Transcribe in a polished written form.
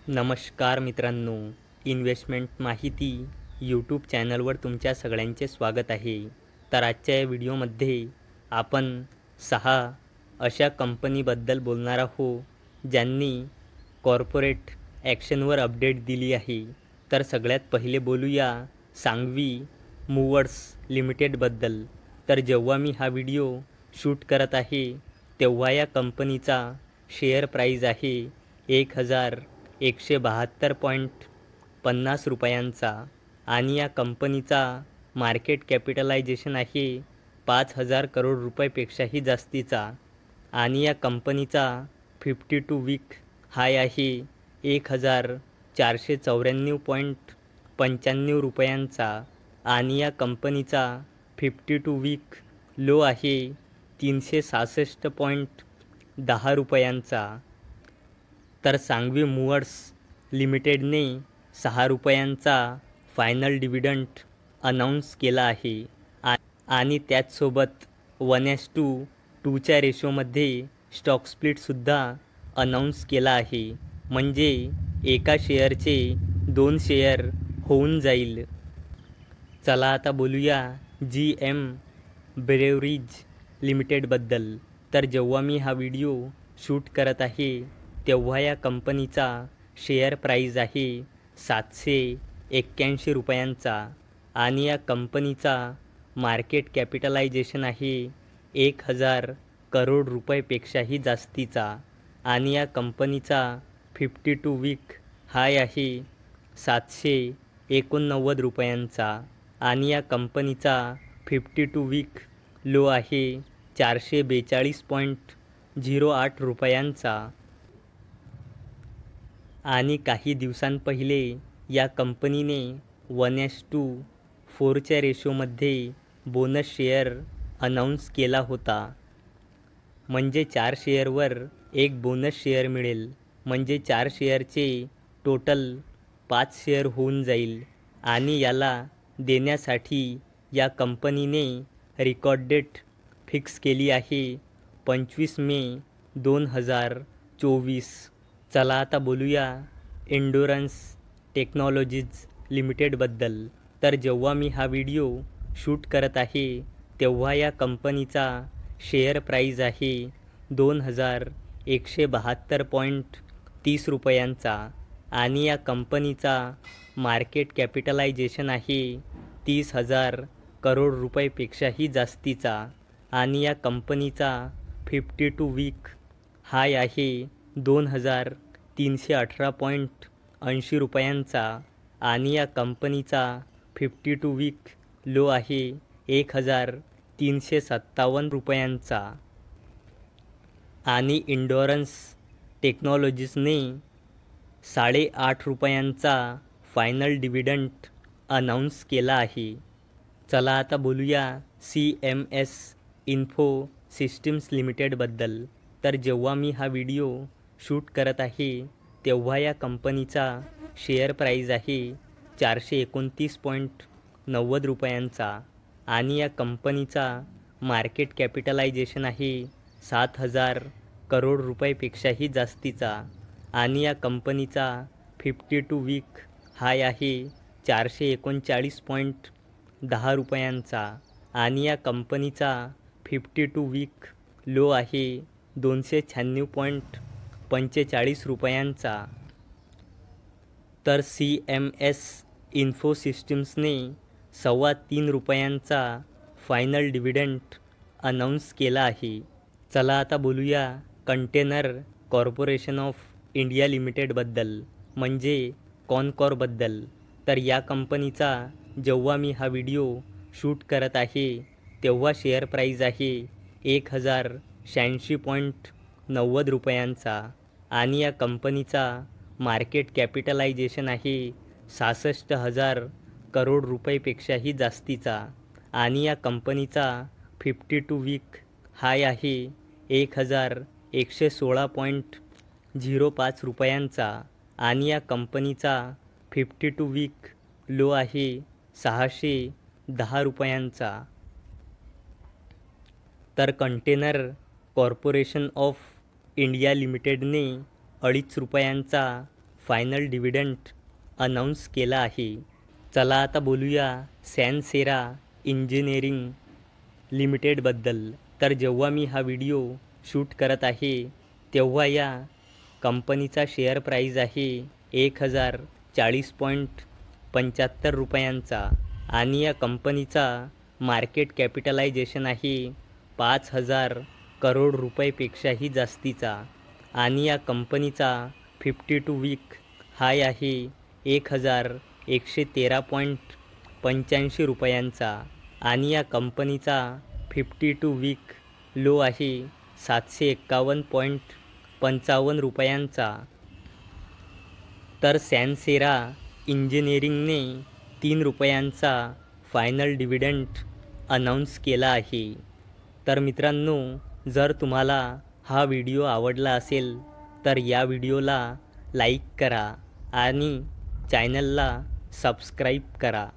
नमस्कार मित्रांनो, इन्व्हेस्टमेंट माहिती यूट्यूब चॅनलवर तुमच्या सगळ्यांचे स्वागत आहे. तर आजच्या या व्हिडिओमध्ये आपण 6 अशा कंपनीबद्दल बोलणार आहोत, ज्यांनी कॉर्पोरेट ॲक्शनवर अपडेट दिली आहे. तर सगळ्यात पहिले बोलूया सांघवी मूव्हर्स लिमिटेडबद्दल. तर जेव्हा मी हा व्हिडिओ शूट करत आहे, तेव्हा या कंपनीचा शेअर प्राईज आहे 1,172.50 रुपयांचा आणि या कंपनीचा मार्केट कॅपिटलायझेशन आहे 5,000 करोड रुपयापेक्षाही जास्तीचा आणि या कंपनीचा 52 वीक हाय आहे 1,494.95 रुपयांचा आणि या कंपनीचा 52 वीक लो आहे 366.10 रुपयांचा. तर सांघवी मूव्हर्स लिमिटेडने 6 रुपयांचा फायनल डिव्हिडंड अनाऊन्स केला आहे आणि त्याचसोबत 1:2च्या रेशोमध्ये स्टॉक स्प्लिटसुद्धा अनाऊन्स केला आहे. म्हणजे एका शेअरचे 2 शेअर होऊन जाईल. चला आता बोलूया GM ब्रेवरीज लिमिटेडबद्दल. तर जेव्हा मी हा व्हिडिओ शूट करत आहे, तेव्हा या कंपनीचा शेअर प्राईज आहे 781 रुपयांचा आणि या कंपनीचा मार्केट कॅपिटलायझेशन आहे 1,000 करोड रुपयापेक्षाही जास्तीचा आणि या कंपनीचा 52 वीक हाय आहे 789 रुपयांचा आणि या कंपनीचा 52 वीक लो आहे 442.08 रुपयांचा. आणि काही दिवसांपहिले या कंपनीने 1:4च्या रेशोमध्ये बोनस शेअर अनाऊन्स केला होता. म्हणजे 4 शेअरवर एक बोनस शेअर मिळेल. म्हणजे 4 शेअरचे टोटल 5 शेअर होऊन जाईल आणि याला देण्यासाठी या कंपनीने रेकॉर्ड डेट फिक्स केली आहे 25 मे 2024. चला आता बोलूया एन्ड्युरन्स टेक्नॉलॉजीज लिमिटेडबद्दल. तर जेव्हा मी हा व्हिडिओ शूट करत आहे, तेव्हा या कंपनीचा शेअर प्राईज आहे 2,172.30 रुपयांचा आणि या कंपनीचा मार्केट कॅपिटलायझेशन आहे 30,000 करोड रुपयापेक्षाही जास्तीचा आणि या कंपनीचा 52 वीक हाय आहे 2,318.80 रुपयांचा आणि या कंपनीचा 52 वीक लो आहे 1,357 रुपयांचा. आणि एन्ड्युरन्स टेक्नॉलॉजीजने 8.5 रुपयांचा फायनल डिव्हिडंड अनाऊन्स केला आहे. चला आता बोलूया CMS इन्फो सिस्टीम्स लिमिटेडबद्दल. तर जेव्हा मी हा व्हिडिओ शूट करत आहे, तेव्हा या कंपनीचा शेअर प्राईज आहे 429.90 रुपयांचा आणि या कंपनीचा मार्केट कॅपिटलायझेशन आहे 7,000 करोड रुपयापेक्षाही जास्तीचा आणि या कंपनीचा 52 वीक हाय आहे 439.10 रुपयांचा आणि या कंपनीचा 52 वीक लो आहे 296.45 रुपयांचा. तर CMS इन्फो सिस्टीम्सने 3.25 रुपयांचा फायनल डिव्हिडंड अनाऊन्स केला आहे. चला आता बोलूया कंटेनर कॉर्पोरेशन ऑफ इंडिया लिमिटेडबद्दल, म्हणजे कॉनकॉरबद्दल. तर या कंपनीचा जेव्हा मी हा व्हिडिओ शूट करत आहे, तेव्हा शेअर प्राईज आहे 1,086.90 रुपयांचा आणि या कंपनीचा मार्केट कॅपिटलायझेशन आहे 66,000 करोड रुपयापेक्षाही जास्तीचा आणि या कंपनीचा 52 वीक हाय आहे 1,116.05 रुपयांचा आणि या कंपनीचा 52 वीक लो आहे 610 रुपयांचा. तर कंटेनर कॉर्पोरेशन ऑफ इंडिया लिमिटेडने 2.5 रुपयांचा फायनल डिव्हिडंड अनाऊन्स केला आहे. चला आता बोलूया सॅनसेरा इंजिनिअरिंग लिमिटेडबद्दल. तर जेव्हा मी हा व्हिडिओ शूट करत आहे तेव्हा या कंपनीचा शेअर प्राईज आहे 1040.75 रुपयांचा आणि या कंपनीचा मार्केट कॅपिटलायझेशन आहे 5,000 करोड रुपयेपेक्षाही जास्तीचा आणि या कंपनीचा 52 वीक हाय आहे 1,113.85 रुपयांचा आणि या कंपनीचा 52 वीक लो आहे 751.55 रुपयांचा. तर सॅनसेरा इंजिनिअरिंगने 3 रुपयांचा फायनल डिव्हिडंड अनाऊन्स केला आहे. तर मित्रांनो, जर तुम्हाला हा व्हिडिओ आवडला असेल तर या व्हिडिओला लाईक करा आणि चॅनलला सबस्क्राईब करा.